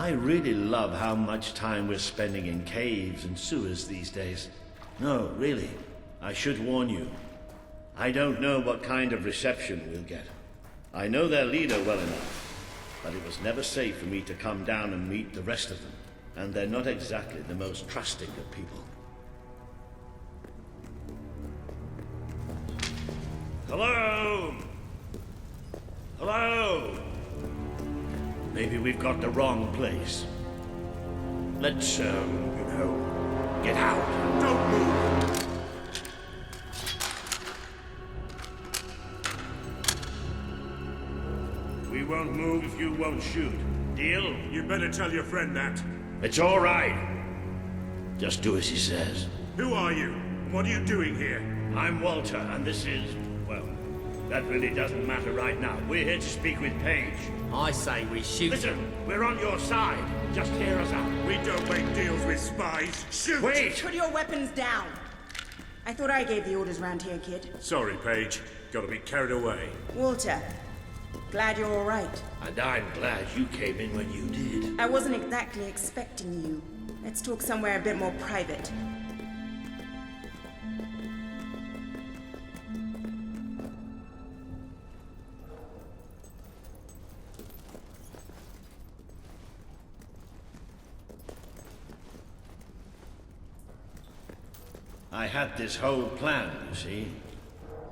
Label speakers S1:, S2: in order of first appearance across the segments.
S1: I really love how much time we're spending in caves and sewers these days. No, really, I should warn you. I don't know what kind of reception we'll get. I know their leader well enough, but it was never safe for me to come down and meet the rest of them. And they're not exactly the most trusting of people. Hello? Hello? Maybe we've got the wrong place. Let's, get out.
S2: Don't move!
S1: We won't move if you won't shoot. Deal?
S2: You better tell your friend that.
S1: It's all right. Just do as he says.
S2: Who are you? What are you doing here?
S1: I'm Walter, and this is, well, that really doesn't matter right now. We're here to speak with Paige.
S3: I say we shoot
S1: Listen,
S3: him.
S1: we're on your side. Just hear us out.
S2: We don't make deals with spies. Shoot!
S1: Wait!
S4: Put your weapons down. I thought I gave the orders round here, kid.
S2: Sorry, Paige. Gotta be carried away.
S4: Walter, glad you're all right.
S1: And I'm glad you came in when you did.
S4: I wasn't exactly expecting you. Let's talk somewhere a bit more private.
S1: I had this whole plan, you see.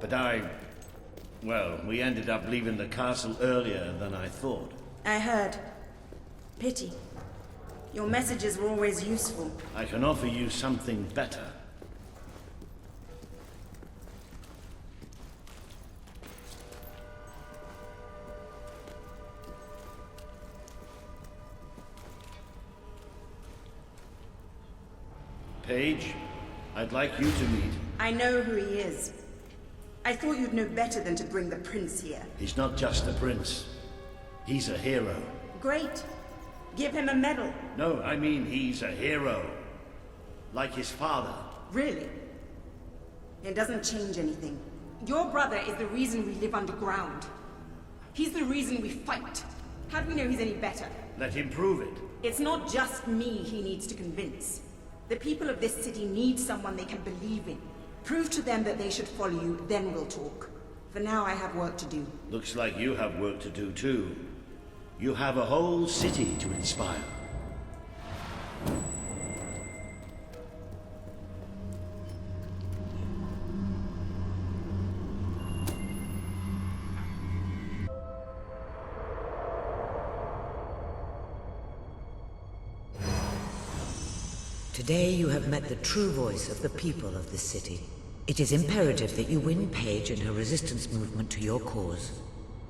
S1: But well, we ended up leaving the castle earlier than I thought.
S4: I heard. Pity. Your messages were always useful.
S1: I can offer you something better. Paige, I'd like you to meet.
S4: I know who he is. I thought you'd know better than to bring the prince here.
S1: He's not just a prince. He's a hero.
S4: Great. Give him a medal.
S1: No, I mean he's a hero. Like his father.
S4: Really? It doesn't change anything. Your brother is the reason we live underground. He's the reason we fight. How do we know he's any better?
S1: Let him prove it.
S4: It's not just me he needs to convince. The people of this city need someone they can believe in. Prove to them that they should follow you, then we'll talk. For now, I have work to do.
S1: Looks like you have work to do too. You have a whole city to inspire.
S5: Today you have met the true voice of the people of this city. It is imperative that you win Paige and her resistance movement to your cause.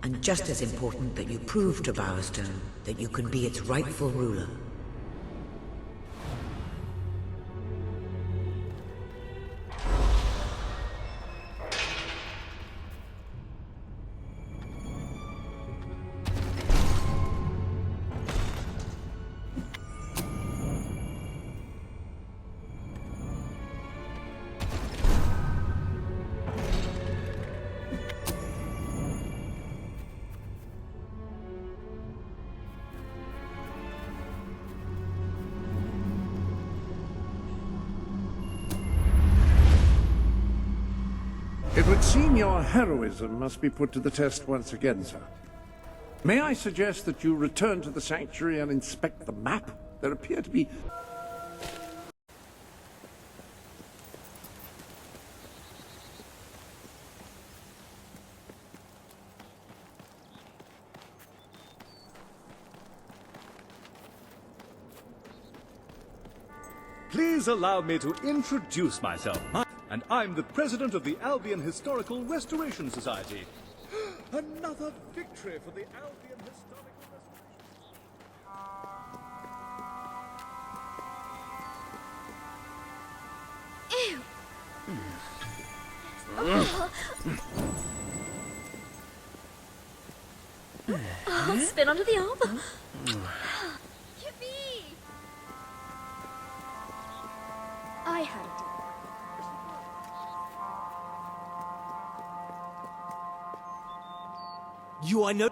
S5: And just as important that you prove to Bowerstone that you can be its rightful ruler.
S6: It would seem your heroism must be put to the test once again, sir. May I suggest that you return to the sanctuary and inspect the map? There appear to be...
S7: Please allow me to introduce myself. And I'm the president of the Albion Historical Restoration Society. Another victory for the Albion Historical
S8: Ew. Oh, spin onto the arm. Yippee! I had a deal.
S3: You I know.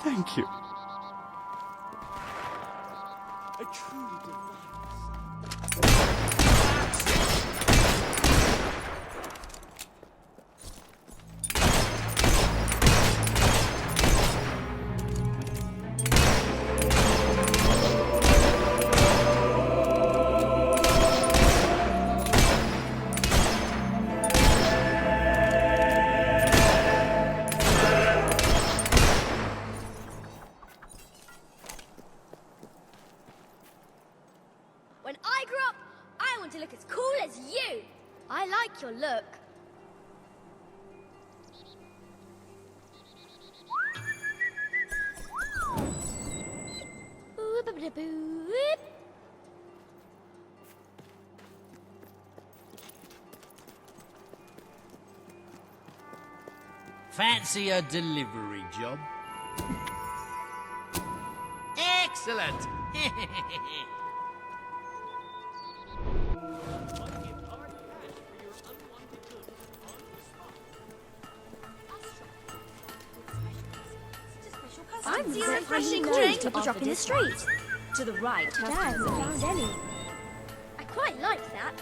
S7: Thank you. A truly divine.
S8: When I grow up, I want to look as cool as you. I like your look. Boop-a-ba-da-boop.
S3: Fancy a delivery job? Excellent!
S8: Fancy a refreshing drink to drop in the street.
S4: To the right,
S8: Dad hasn't found any. I quite like that.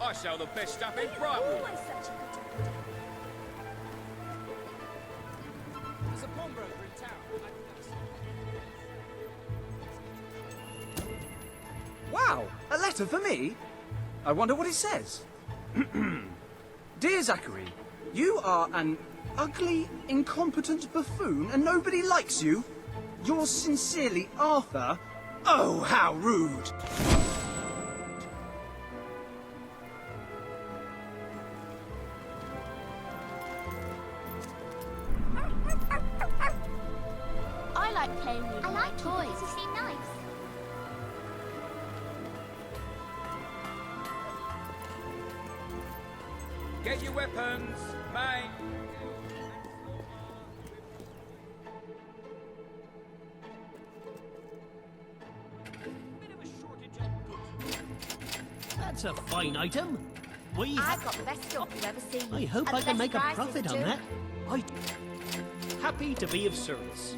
S9: I sell the best stuff in
S8: It's
S9: Brightwood.
S8: always such a good
S9: There's a pawnbroker in town.
S10: Wow, a letter for me? I wonder what it says. Dear Zachary, you are an ugly, incompetent buffoon and nobody likes you. Yours sincerely, Arthur. Oh, how rude!
S8: I like playing with my toys.
S11: You seem nice.
S9: Get your weapons, mate.
S3: That's a fine item. We
S11: I've got the best stuff you've ever seen.
S3: I hope
S11: And
S3: I
S11: the
S3: can
S11: best
S3: make a
S11: prices
S3: profit on
S11: too.
S3: that. Happy to be of service.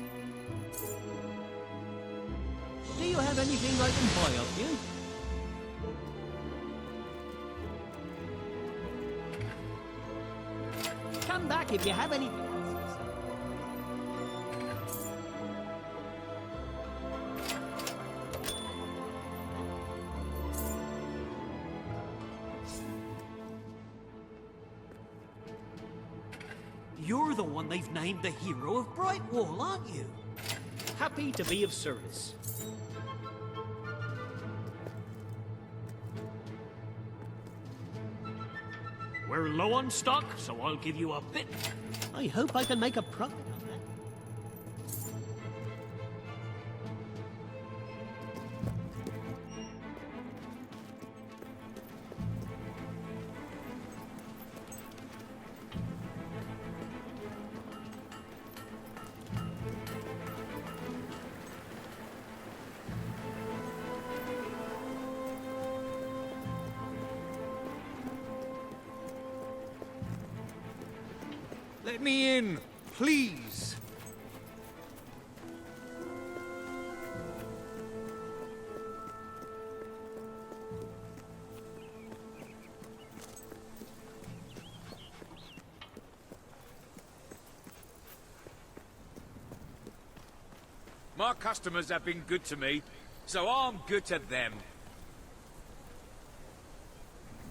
S3: Do you have anything I can buy off you? Come back if you have any. You're the one they've named the hero of Brightwall, aren't you? Happy to be of service. We're low on stock, so I'll give you a bit. I hope I can make a profit on that.
S9: Let me in, please. My customers have been good to me, so I'm good to them.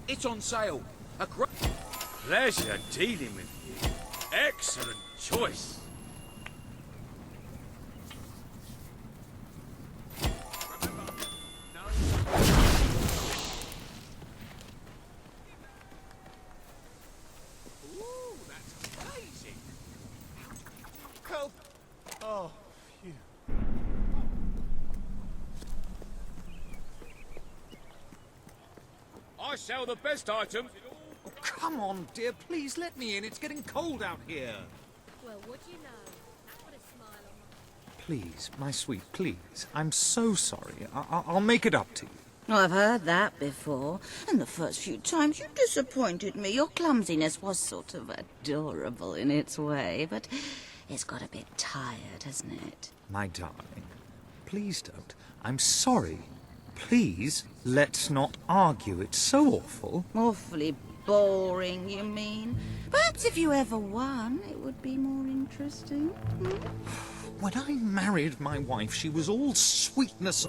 S9: It's on sale. A great pleasure dealing with you. Excellent choice. Ooh, that's amazing. Help. Oh, phew. I sell the best items.
S10: Oh, come on, dear, please let me in. It's getting cold out here.
S8: Well, what do you know? Put a smile on my...
S10: Please, my sweet, please. I'm so sorry. I'll make it up to you.
S12: Oh, I've heard that before. And the first few times you disappointed me. Your clumsiness was sort of adorable in its way, but it's got a bit tired, hasn't it?
S13: My darling, please don't. I'm sorry. Please, let's not argue. It's so awful.
S12: Awfully boring, you mean? Perhaps if you ever won, it would be more interesting.
S13: When I married my wife, she was all sweetness.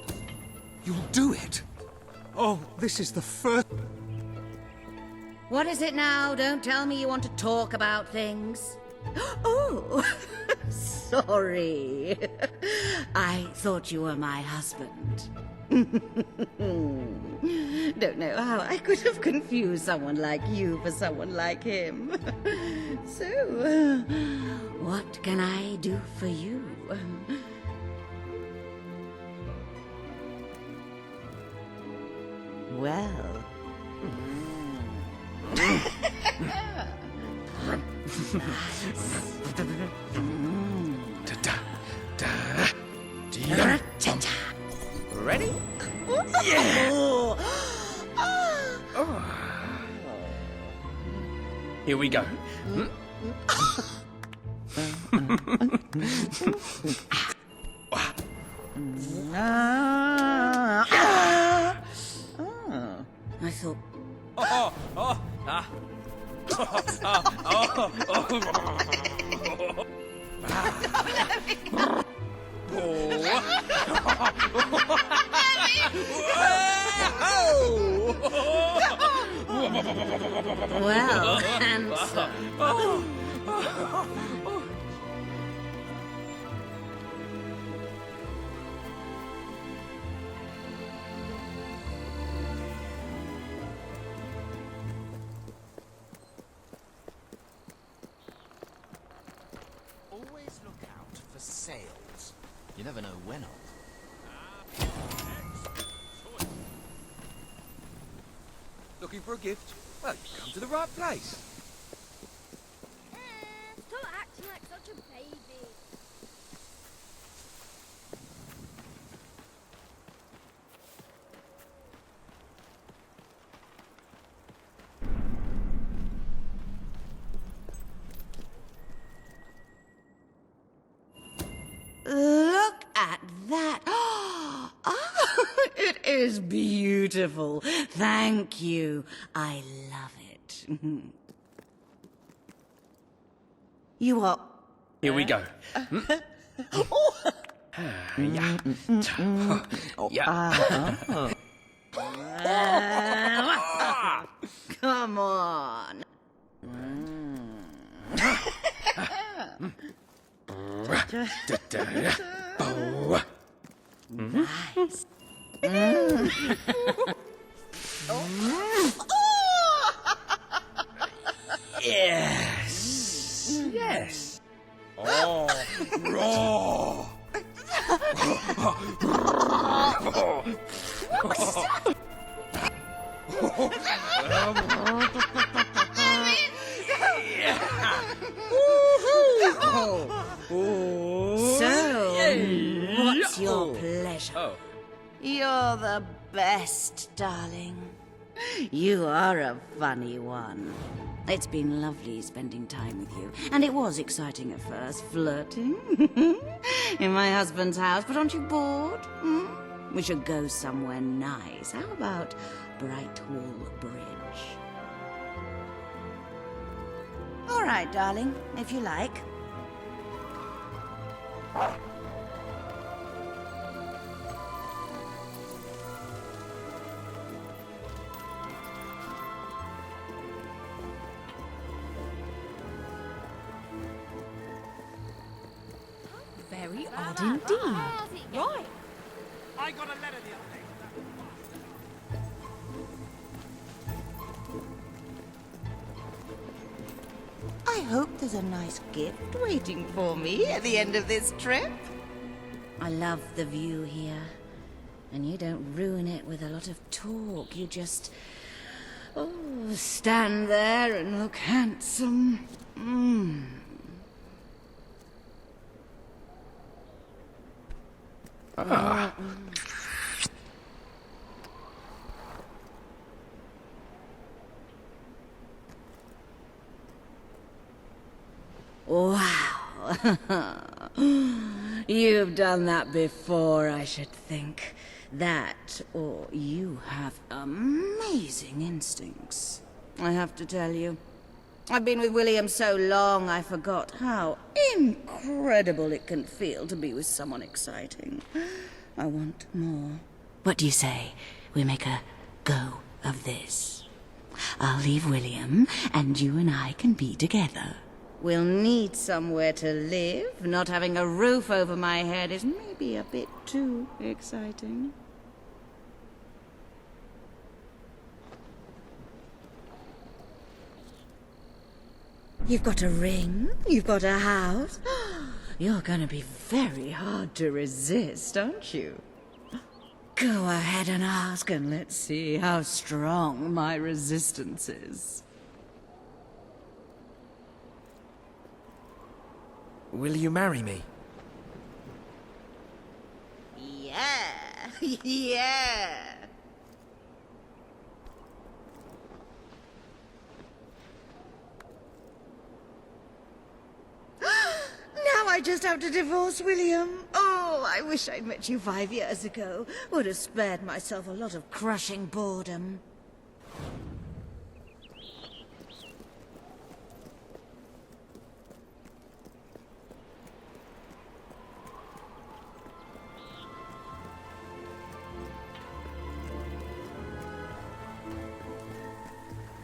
S13: You'll do it. Oh, this is the first...
S12: What is it now? Don't tell me you want to talk about things. Oh, sorry. I thought you were my husband. Don't know how I could have confused someone like you for someone like him. So, what can I do for you? Well...
S9: Ready?
S12: Yeah!
S9: Here we go.
S12: I thought... Well, handsome.
S14: Always look out for sales. You never know when I'll...
S9: Looking for a gift? Well, you've come to the right place.
S8: Stop acting like such a baby.
S12: Look at that. Oh, it is beautiful. Thank you. I love it. You are...
S9: Here we go. Yeah. Yeah.
S12: Come on. Nice.
S9: Yes. Yes. Oh, raw.
S12: So, what's your pleasure?
S9: Oh.
S12: You're the best, darling. You are a funny one. It's been lovely spending time with you. And it was exciting at first, flirting in my husband's house. But aren't you bored? We should go somewhere nice. How about Brightwall Bridge? All right, darling, if you like.
S11: Very odd indeed. Right.
S9: I got a letter the other day.
S12: I hope there's a nice gift waiting for me at the end of this trip. I love the view here. And you don't ruin it with a lot of talk. You just... stand there and look handsome. Wow. You've done that before, I should think. That, or you have amazing instincts. I have to tell you. I've been with William so long, I forgot how incredible it can feel to be with someone exciting. I want more. What do you say? We make a go of this. I'll leave William, and you and I can be together. We'll need somewhere to live. Not having a roof over my head is maybe a bit too exciting. You've got a ring, you've got a house. You're gonna be very hard to resist, aren't you? Go ahead and ask, and let's see how strong my resistance is.
S14: Will you marry me?
S12: Yeah, yeah. Now I just have to divorce William. Oh, I wish I'd met you 5 years ago. Would have spared myself a lot of crushing boredom.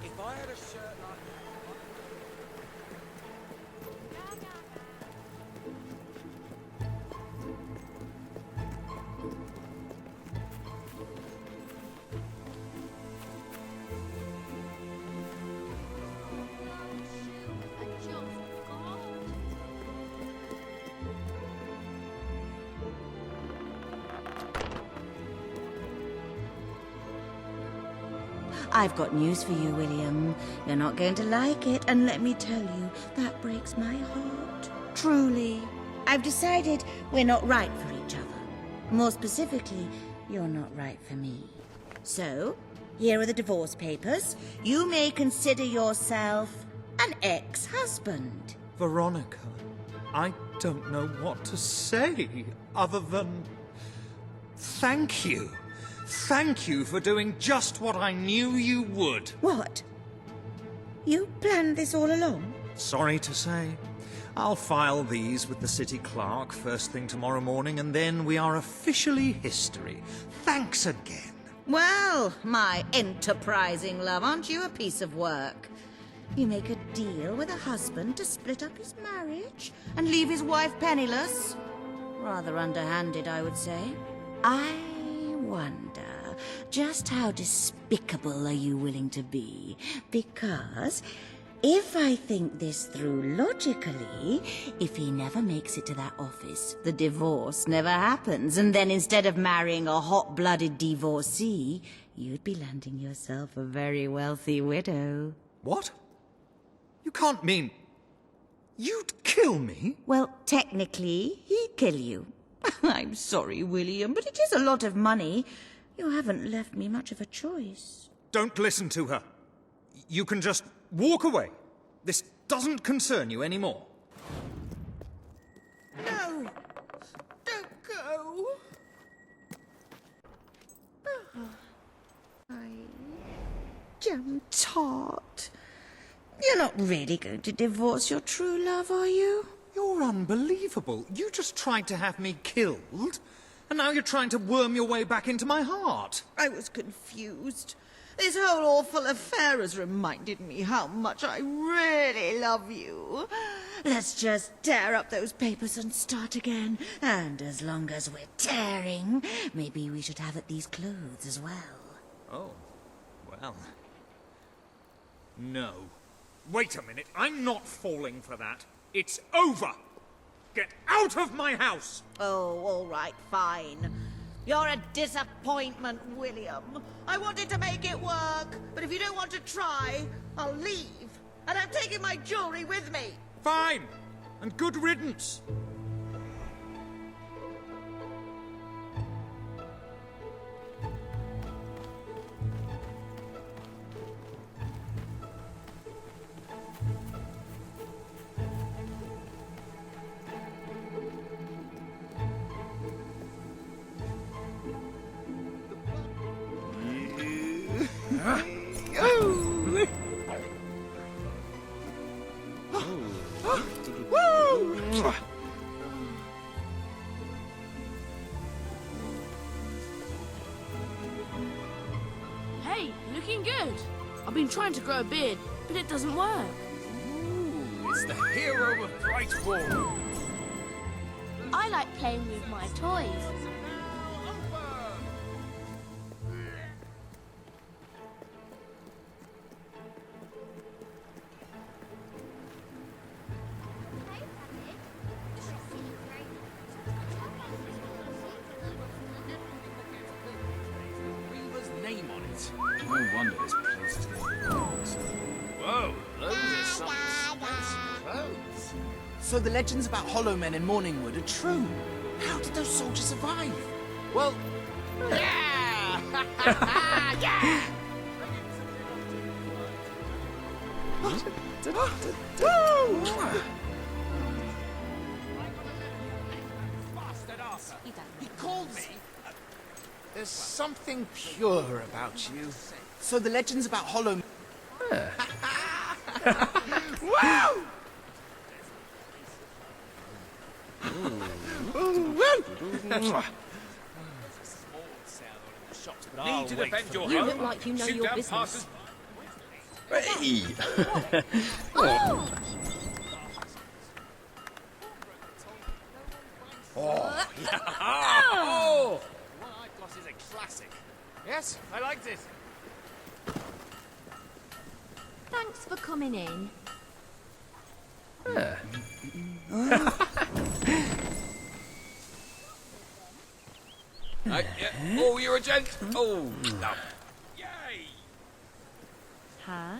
S9: If I had a shirt like
S12: I've got news for you, William. You're not going to like it, and let me tell you, that breaks my heart. Truly. I've decided we're not right for each other. More specifically, you're not right for me. So, here are the divorce papers. You may consider yourself an ex-husband.
S13: Veronica, I don't know what to say other than thank you. Thank you for doing just what I knew you would.
S12: What? You planned this all along?
S13: Sorry to say. I'll file these with the city clerk first thing tomorrow morning, and then we are officially history. Thanks again.
S12: Well, my enterprising love, aren't you a piece of work? You make a deal with a husband to split up his marriage and leave his wife penniless? Rather underhanded, I would say. I wonder, just how despicable are you willing to be? Because if I think this through logically, if he never makes it to that office, the divorce never happens, and then instead of marrying a hot-blooded divorcee, you'd be landing yourself a very wealthy widow.
S13: What? You can't mean you'd kill me?
S12: Well, technically, he'd kill you. I'm sorry, William, but it is a lot of money. You haven't left me much of a choice.
S13: Don't listen to her. You can just walk away. This doesn't concern you anymore.
S12: No! Don't go! Jam tart. You're not really going to divorce your true love, are you?
S13: You're unbelievable. You just tried to have me killed, and now you're trying to worm your way back into my heart.
S12: I was confused. This whole awful affair has reminded me how much I really love you. Let's just tear up those papers and start again. And as long as we're tearing, maybe we should have at these clothes as well.
S13: Oh, well. No. Wait a minute. I'm not falling for that. It's over! Get out of my house!
S12: Oh, all right, fine. You're a disappointment, William. I wanted to make it work, but if you don't want to try, I'll leave. And I'm taking my jewelry with me.
S13: Fine! And good riddance!
S15: trying to grow a beard, but it doesn't work.
S9: Ooh, it's the hero of Bright Wall.
S8: I like playing with my toys.
S9: Weaver's name on it. No wonder this place is going to rocks. Whoa, those are some expensive clothes.
S14: So the legends about Hollow Men in Morningwood are true. How did those soldiers survive?
S9: Well, yeah! yeah!
S14: He called me. There's something pure about you. So the legends about Hollow Men... Wow!
S9: Need to defend your
S11: You
S9: home?
S11: look like you know
S9: Shoot
S11: your
S9: down
S11: business.
S9: passes-
S16: Hey!
S9: Oh, yeah. Oh! The one I've got is a classic. Yes, I liked it.
S8: Thanks for coming in.
S9: Yeah. Oh, you're a gent. Oh, no. Yay!
S8: Huh?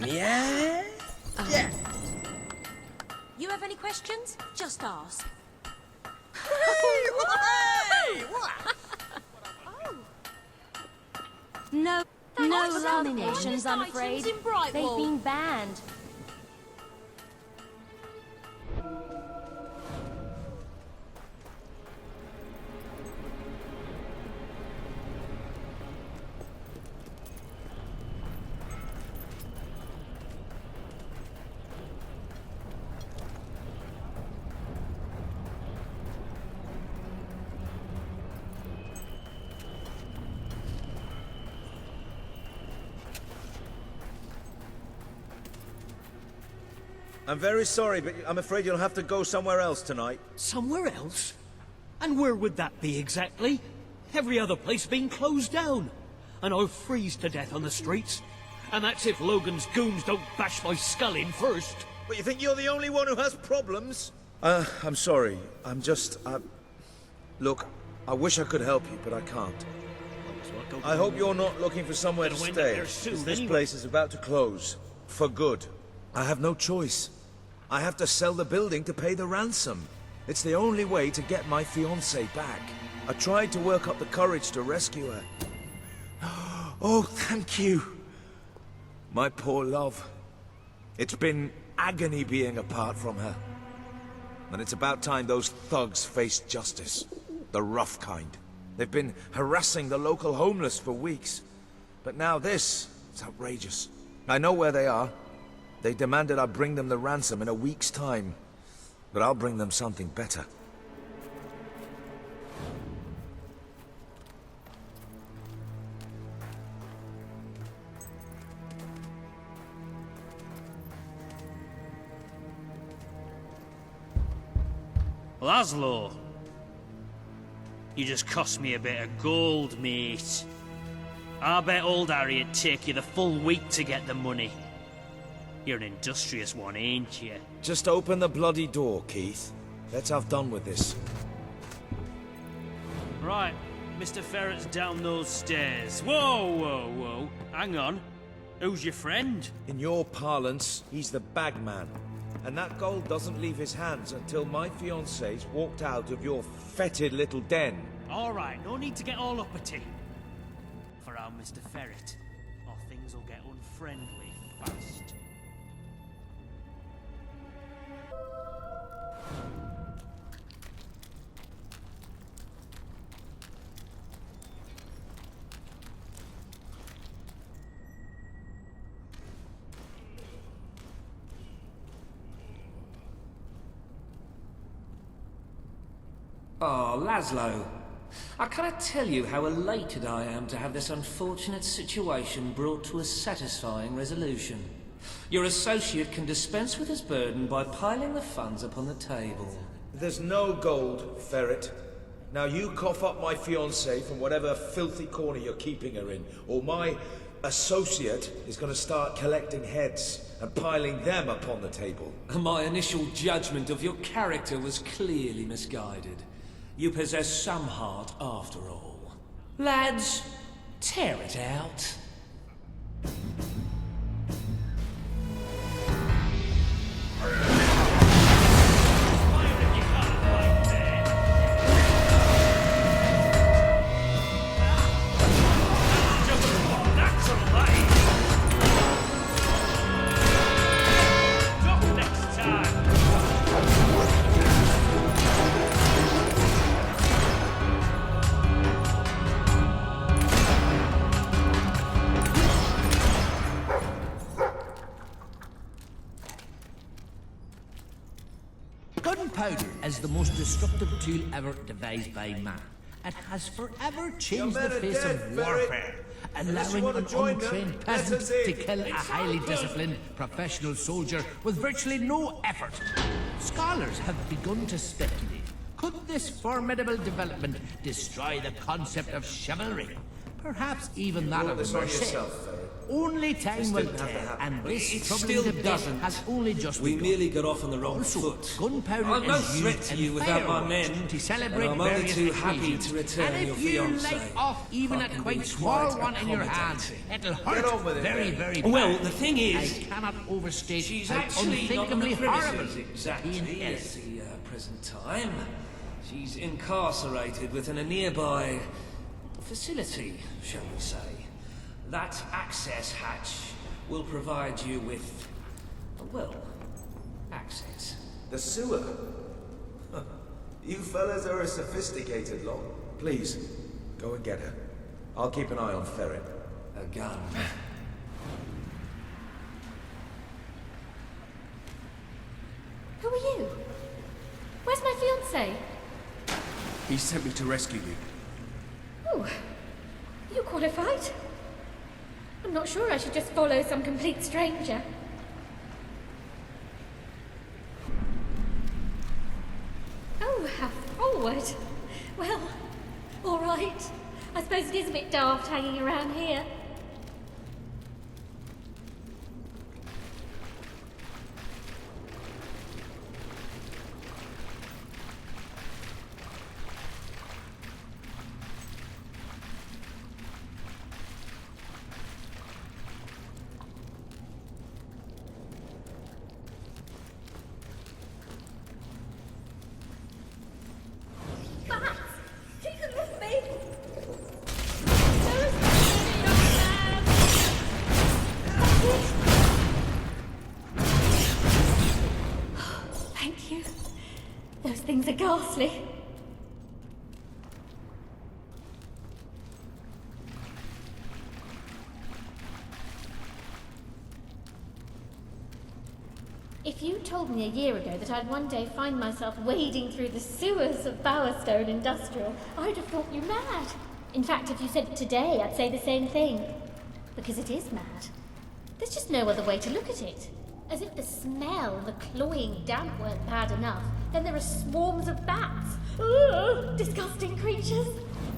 S16: Yeah? Yeah.
S11: You have any questions? Just ask.
S8: No,
S11: Thanks
S8: no
S11: for
S8: love
S11: coming in.
S8: potions, I'm
S11: Items
S8: afraid.
S11: in Brightwall.
S8: They've been banned.
S17: I'm very sorry, but I'm afraid you'll have to go somewhere else tonight.
S3: Somewhere else? And where would that be exactly? Every other place being closed down. And I'll freeze to death on the streets. And that's if Logan's goons don't bash my skull in first.
S17: But you think you're the only one who has problems? I'm sorry. I'm just... Look, I wish I could help you, but I can't. I hope you're not looking for somewhere to
S3: Gonna wind up
S17: stay,
S3: there soon,
S17: 'cause this
S3: anyway.
S17: place is about to close. For good. I have no choice. I have to sell the building to pay the ransom. It's the only way to get my fiancée back. I tried to work up the courage to rescue her. Oh, thank you. My poor love. It's been agony being apart from her. And it's about time those thugs faced justice. The rough kind. They've been harassing the local homeless for weeks. But now this is outrageous. I know where they are. They demanded I bring them the ransom in a week's time. But I'll bring them something better.
S3: Laszlo, you just cost me a bit of gold, mate. I bet old Harry'd take you the full week to get the money. You're an industrious one, ain't you?
S17: Just open the bloody door, Keith. Let's have done with this.
S3: Right, Mr. Ferret's down those stairs. Whoa, whoa, whoa. Hang on. Who's your friend?
S17: In your parlance, he's the bagman. And that gold doesn't leave his hands until my fiancée's walked out of your fetid little den.
S3: All right, no need to get all uppity. For our Mr. Ferret, or things will get unfriendly fast.
S18: Oh, Laszlo. I cannot tell you how elated I am to have this unfortunate situation brought to a satisfying resolution. Your associate can dispense with his burden by piling the funds upon the table.
S17: There's no gold, Ferret. Now you cough up my fiancée from whatever filthy corner you're keeping her in, or my associate is going to start collecting heads and piling them upon the table.
S18: My initial judgment of your character was clearly misguided. You possess some heart after all. Lads, tear it out.
S19: Gunpowder is the most destructive tool ever devised by man. It has forever changed the face of warfare, allowing an untrained peasant to kill a highly disciplined professional soldier with virtually no effort. Scholars have begun to speculate. Could this formidable development destroy the concept of chivalry? Perhaps even that of mercy. Only time will tell, and this troubling debate has only just begun.
S18: We merely got off on the wrong foot.
S19: Gunpowder
S18: I'm no
S19: is
S18: threat
S19: used
S18: to
S19: in
S18: you without my
S19: fireworks
S18: men,
S19: to celebrate
S18: and I'm only
S19: various
S18: too happy
S19: occasions.
S18: to return
S19: and
S18: your
S19: if you
S18: fiancée.
S19: light off even
S18: I
S19: a
S18: can
S19: quite
S18: be
S19: small
S18: quite
S19: one in your hand,
S18: accommodating.
S19: it'll hurt very, very bad.
S18: Well, the thing is,
S19: I cannot overstate
S18: she's
S19: how
S18: actually not on the
S19: unthinkably horrible
S18: premises exactly
S19: being
S18: at
S19: is.
S18: the present time. She's incarcerated within a nearby facility, shall we say. That access hatch will provide you with, well, access.
S17: The sewer? You fellas are a sophisticated lot. Please, go and get her. I'll keep an eye on Ferret.
S18: A gun.
S20: Who are you? Where's my fiancé?
S9: He sent me to rescue you.
S20: Oh, you qualified? I'm not sure I should just follow some complete stranger. Oh, how forward. Well, all right. I suppose it is a bit daft hanging around here. Thank you. Those things are ghastly. If you told me a year ago that I'd one day find myself wading through the sewers of Bowerstone Industrial, I'd have thought you mad. In fact, if you said it today, I'd say the same thing. Because it is mad. There's just no other way to look at it. As if the smell and the cloying damp weren't bad enough, then there are swarms of bats. Ugh, disgusting creatures.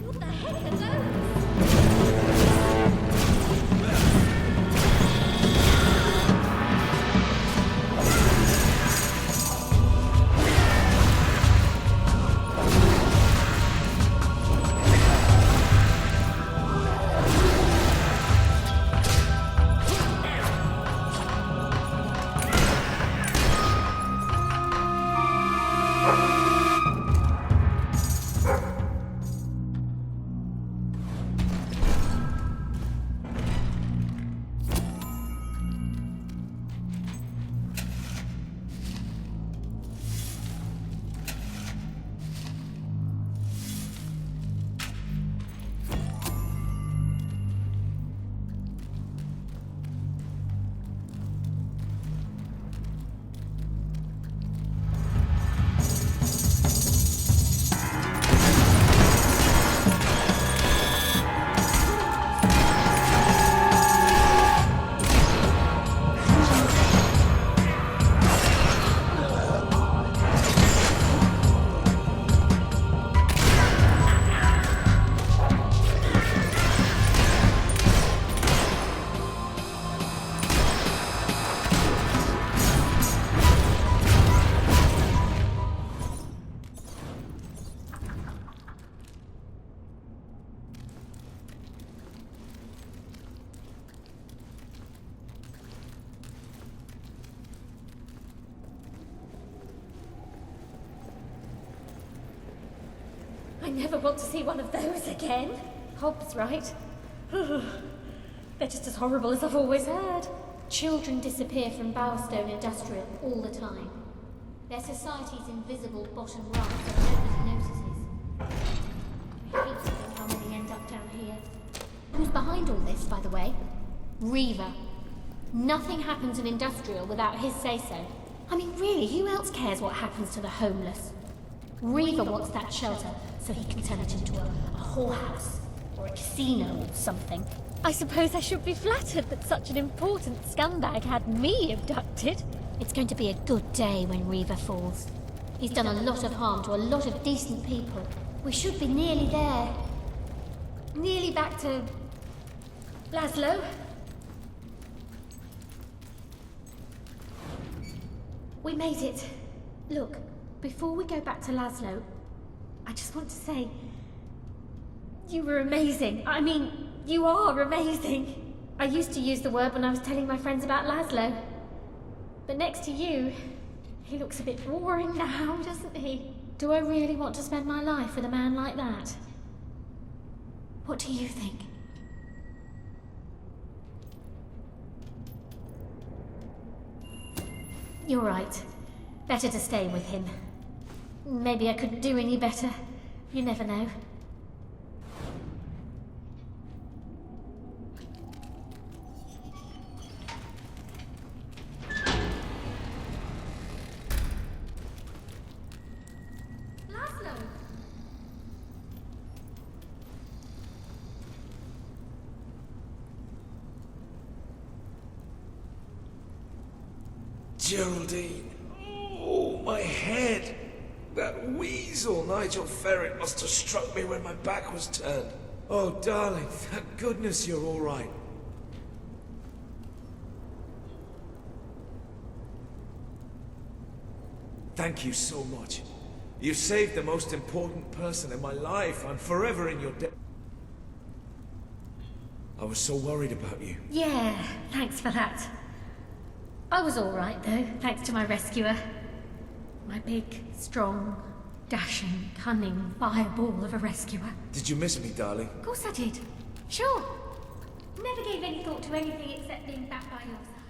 S20: What the heck are those? never want to see one of those again. Hobbs, right? They're just as horrible as I've always heard. Children disappear from Bowerstone Industrial all the time. Their society's invisible bottom rung that nobody notices. I hate seeing how many end up down here. Who's behind all this, by the way? Reaver. Nothing happens in Industrial without his say-so. I mean, really, who else cares what happens to the homeless? Reaver wants that shelter so he can turn it into a whorehouse or a casino or something. I suppose I should be flattered that such an important scumbag had me abducted. It's going to be a good day when Reaver falls. He's done a lot of harm to a lot of decent people. We should be nearly there. Nearly back to Laszlo. We made it. Look, before we go back to Laszlo, I just want to say, you were amazing. I mean, you are amazing. I used to use the word when I was telling my friends about Laszlo. But next to you, he looks a bit boring now, doesn't he? Do I really want to spend my life with a man like that? What do you think? You're right. Better to stay with him. Maybe I couldn't do any better. You never know. Laszlo!
S17: Geraldine. Oh, my head. That weasel Nigel Ferret must have struck me when my back was turned. Oh, darling, thank goodness you're all right. Thank you so much. You saved the most important person in my life. I'm forever in your debt. I was so worried about you.
S20: Yeah, thanks for that. I was all right, though, thanks to my rescuer. My big, strong, dashing, cunning fireball of a rescuer.
S17: Did you miss me, darling?
S20: Of course I did. Sure. Never gave any thought to anything except being back by your side.